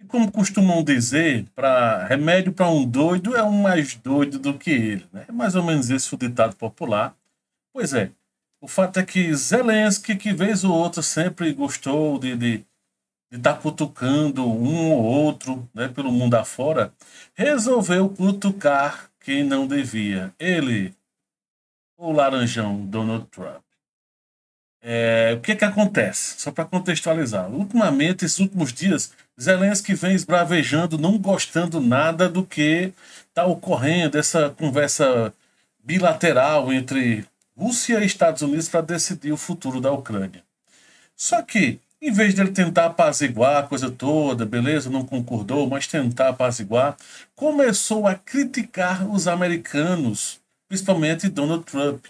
E como costumam dizer, para remédio para um doido é um mais doido do que ele, né? É mais ou menos esse o ditado popular. Pois é, o fato é que Zelensky, que vez ou outra sempre gostou de estar cutucando um ou outro, né, pelo mundo afora, resolveu cutucar quem não devia. Ele, o laranjão Donald Trump. O que acontece? Só para contextualizar. Ultimamente, esses últimos dias, Zelensky vem esbravejando, não gostando nada do que está ocorrendo, essa conversa bilateral entre Rússia e Estados Unidos para decidir o futuro da Ucrânia. Só que, em vez dele tentar apaziguar a coisa toda, beleza, não concordou, mas tentar apaziguar, começou a criticar os americanos, principalmente Donald Trump,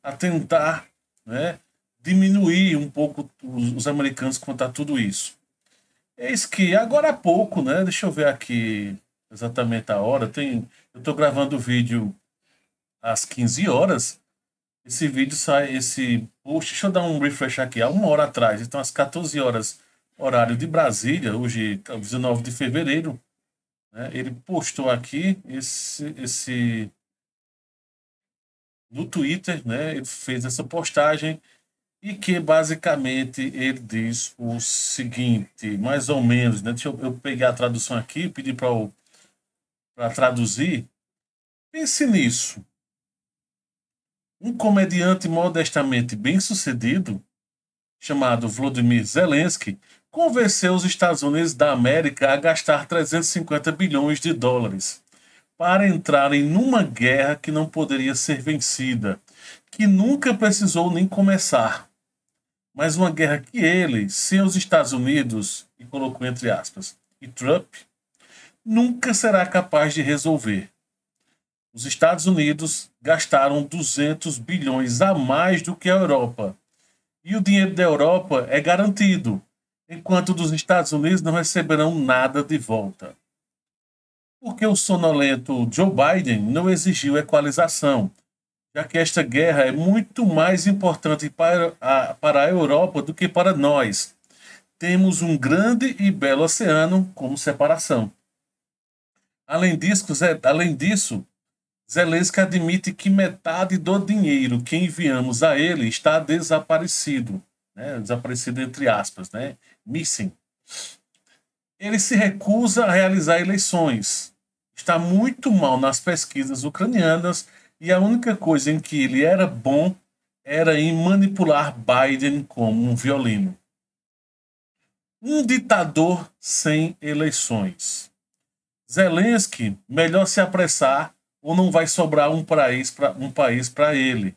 a tentar, né, diminuir um pouco os americanos quanto a tudo isso. Eis que agora há pouco, né? Deixa eu ver aqui exatamente a hora. Eu estou gravando o vídeo às 15 horas. Esse vídeo sai, esse post, deixa eu dar um refresh aqui, há 1 hora atrás, então às 14 horas, horário de Brasília, hoje, 19 de fevereiro, né, ele postou aqui no Twitter, né, ele fez essa postagem e que basicamente ele diz o seguinte, mais ou menos, né, deixa eu pegar a tradução aqui, pedir para traduzir. Pense nisso. Um comediante modestamente bem-sucedido, chamado Volodymyr Zelensky, convenceu os Estados Unidos da América a gastar 350 bilhões de dólares para entrarem numa guerra que não poderia ser vencida, que nunca precisou nem começar, mas uma guerra que ele, sem os Estados Unidos, e colocou entre aspas, e Trump, nunca será capaz de resolver. Os Estados Unidos gastaram 200 bilhões a mais do que a Europa. E o dinheiro da Europa é garantido, enquanto dos Estados Unidos não receberão nada de volta. Porque o sonolento Joe Biden não exigiu equalização, já que esta guerra é muito mais importante para a Europa do que para nós. Temos um grande e belo oceano como separação. Além disso, Zelensky admite que metade do dinheiro que enviamos a ele está desaparecido, né? Desaparecido entre aspas, né? Missing. Ele se recusa a realizar eleições. Está muito mal nas pesquisas ucranianas e a única coisa em que ele era bom era em manipular Biden como um violino. Um ditador sem eleições. Zelensky, melhor se apressar ou não vai sobrar um país para ele.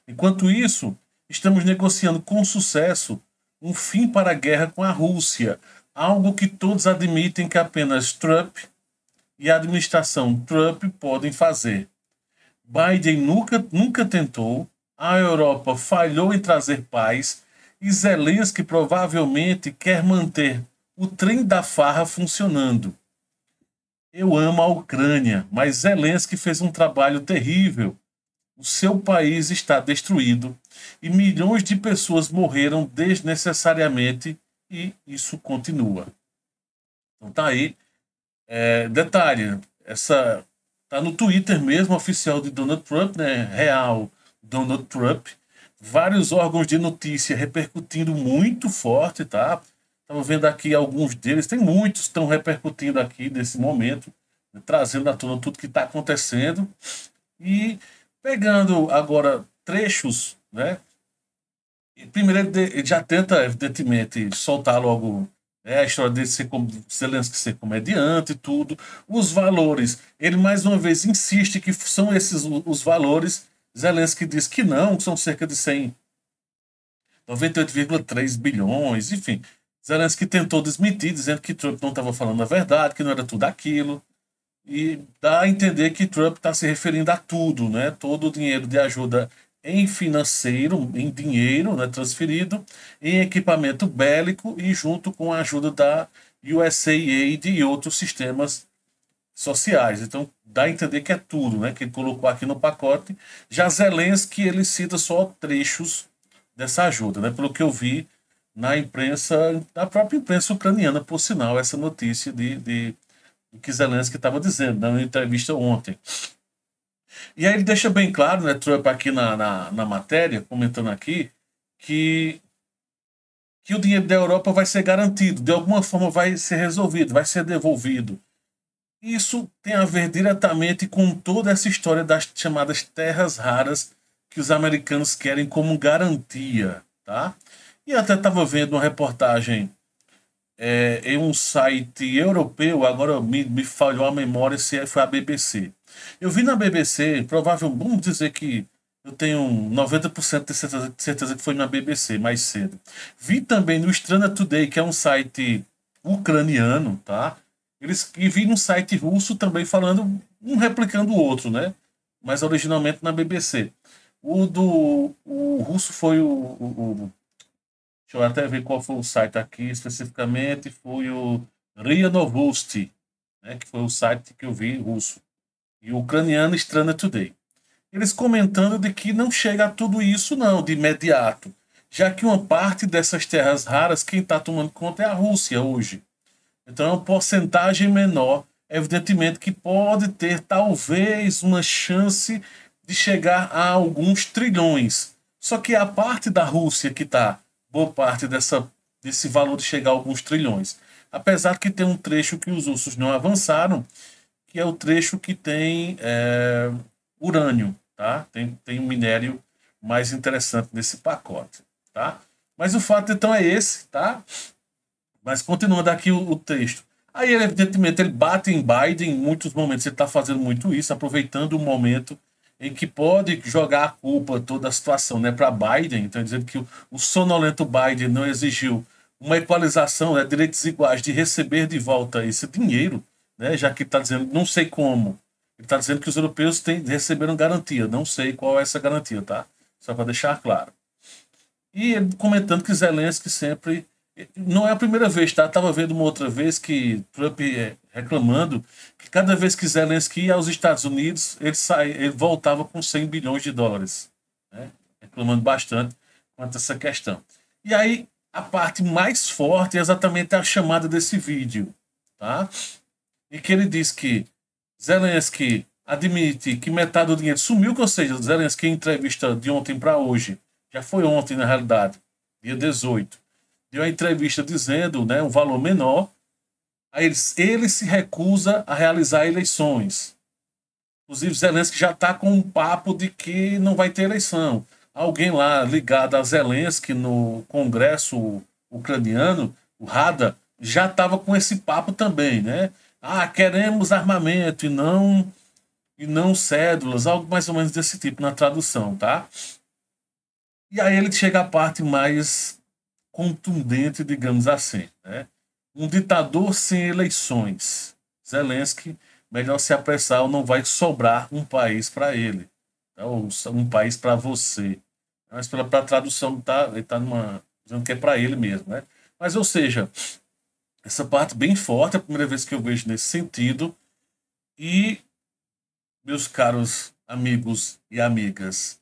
Enquanto isso, estamos negociando com sucesso um fim para a guerra com a Rússia, algo que todos admitem que apenas Trump e a administração Trump podem fazer. Biden nunca tentou, a Europa falhou em trazer paz e Zelensky provavelmente quer manter o trem da farra funcionando. Eu amo a Ucrânia, mas Zelensky fez um trabalho terrível. O seu país está destruído e milhões de pessoas morreram desnecessariamente e isso continua. Então tá aí. Detalhe, tá no Twitter mesmo, oficial de Donald Trump, né? Real Donald Trump. Vários órgãos de notícia repercutindo muito forte, tá? Estava vendo aqui alguns deles, tem muitos que estão repercutindo aqui nesse momento, né, trazendo à tona tudo que está acontecendo e pegando agora trechos, né? E primeiro ele já tenta, evidentemente, soltar logo, né, a história dele ser Zelensky ser comediante e tudo, os valores. Ele mais uma vez insiste que são esses os valores. Zelensky diz que não, que são cerca de 98,3 bilhões, enfim. Zelensky tentou desmentir, dizendo que Trump não estava falando a verdade, que não era tudo aquilo. E dá a entender que Trump está se referindo a tudo, né? Todo o dinheiro de ajuda em financeiro, em dinheiro, né, transferido, em equipamento bélico e junto com a ajuda da USAID e outros sistemas sociais. Então, dá a entender que é tudo, né? Que ele colocou aqui no pacote. Já Zelensky, ele cita só trechos dessa ajuda, né? Pelo que eu vi na imprensa, na própria imprensa ucraniana, por sinal, essa notícia de que Zelensky estava dizendo na entrevista ontem. E aí ele deixa bem claro, né, Trump aqui na matéria, comentando aqui, que o dinheiro da Europa vai ser garantido, de alguma forma vai ser resolvido, vai ser devolvido. Isso tem a ver diretamente com toda essa história das chamadas terras raras que os americanos querem como garantia, tá? E até estava vendo uma reportagem em um site europeu, agora me falhou a memória se foi a BBC. Eu vi na BBC, provavelmente, vamos dizer que eu tenho 90% de certeza que foi na BBC mais cedo. Vi também no Strana Today, que é um site ucraniano, tá? E vi num site russo também falando, um replicando o outro, né? Mas originalmente na BBC. O russo foi deixa eu até ver qual foi o site aqui especificamente. Foi o RIA Novosti, né? Que foi o site que eu vi russo. E o ucraniano Strana Today. Eles comentando de que não chega a tudo isso não, de imediato. Já que uma parte dessas terras raras, quem está tomando conta é a Rússia hoje. Então é uma porcentagem menor, evidentemente que pode ter talvez uma chance de chegar a alguns trilhões. Só que a parte da Rússia que está, boa parte desse valor de chegar a alguns trilhões. Apesar que tem um trecho que os russos não avançaram, que é o trecho que tem urânio, tá? Tem um minério mais interessante nesse pacote, tá? Mas o fato então é esse, tá? Mas continuando aqui o texto. Aí, evidentemente, ele bate em Biden em muitos momentos. Ele está fazendo muito isso, aproveitando o momento em que pode jogar a culpa, toda a situação, né, para Biden. Então, dizendo que o sonolento Biden não exigiu uma equalização, né, direitos iguais de receber de volta esse dinheiro, né, já que está dizendo, não sei como. Ele está dizendo que os europeus receberam garantia. Não sei qual é essa garantia, tá? Só para deixar claro. E ele comentando que Zelensky sempre. Não é a primeira vez, tá? Estava vendo uma outra vez que Trump reclamando que cada vez que Zelensky ia aos Estados Unidos, ele voltava com 100 bilhões de dólares. Né? Reclamando bastante quanto a essa questão. E aí, a parte mais forte é exatamente a chamada desse vídeo. Tá? E que ele diz que Zelensky admite que metade do dinheiro sumiu, ou seja, Zelensky em entrevista de ontem para hoje, já foi ontem na realidade, dia 18, deu uma entrevista dizendo, né, um valor menor, aí ele se recusa a realizar eleições. Inclusive, Zelensky já está com um papo de que não vai ter eleição. Alguém lá ligado a Zelensky no Congresso ucraniano, o Rada, já estava com esse papo também, né? Ah, queremos armamento e não cédulas, algo mais ou menos desse tipo na tradução, tá? E aí ele chega à parte mais contundente, digamos assim, né? Um ditador sem eleições. Zelensky, melhor se apressar ou não vai sobrar um país para ele. Tá? Ou um país para você. Mas pela tradução ele está dizendo que é para ele mesmo, né? Mas, ou seja, essa parte bem forte, é a primeira vez que eu vejo nesse sentido. E, meus caros amigos e amigas,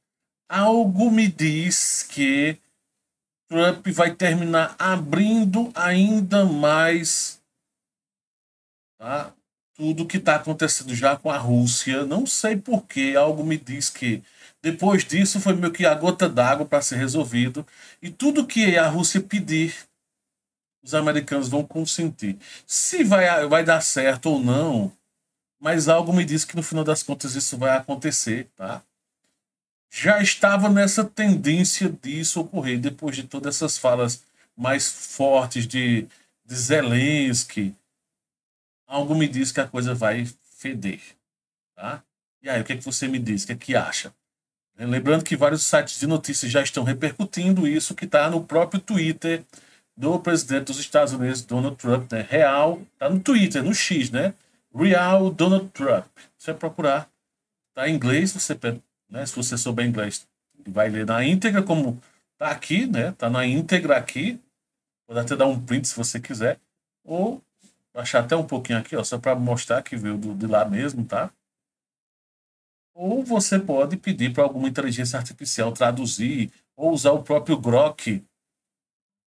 algo me diz que Trump vai terminar abrindo ainda mais, tá, tudo que está acontecendo já com a Rússia. Não sei porquê, algo me diz que depois disso foi meio que a gota d'água para ser resolvido. E tudo que a Rússia pedir, os americanos vão consentir. Se vai dar certo ou não, mas algo me diz que no final das contas isso vai acontecer, tá? Já estava nessa tendência disso ocorrer, depois de todas essas falas mais fortes de Zelensky. Algo me diz que a coisa vai feder. Tá? E aí, o que é que você me diz? O que é que acha? Lembrando que vários sites de notícias já estão repercutindo isso, que está no próprio Twitter do presidente dos Estados Unidos, Donald Trump, né? Real, está no Twitter, no X, né? Real Donald Trump. Você vai procurar, tá em inglês, né? Se você souber inglês, vai ler na íntegra, como tá aqui, né? Tá na íntegra aqui. Pode até dar um print se você quiser. Ou baixar até um pouquinho aqui, ó, só para mostrar que veio de lá mesmo, tá? Ou você pode pedir para alguma inteligência artificial traduzir, ou usar o próprio Grok,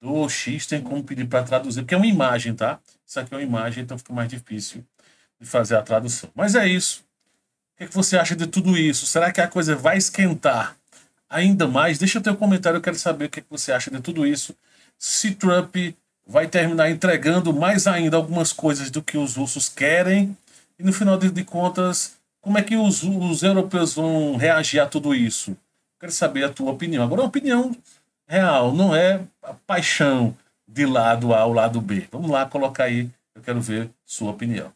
Do X tem como pedir para traduzir, porque é uma imagem, tá? Isso aqui é uma imagem, então fica mais difícil de fazer a tradução. Mas é isso. O que é que você acha de tudo isso? Será que a coisa vai esquentar ainda mais? Deixa o teu comentário, eu quero saber o que é que você acha de tudo isso. Se Trump vai terminar entregando mais ainda algumas coisas do que os russos querem, e no final de contas, como é que os europeus vão reagir a tudo isso? Quero saber a tua opinião. Agora, uma opinião real, não é a paixão de lado A ao lado B. Vamos lá, colocar aí, eu quero ver sua opinião.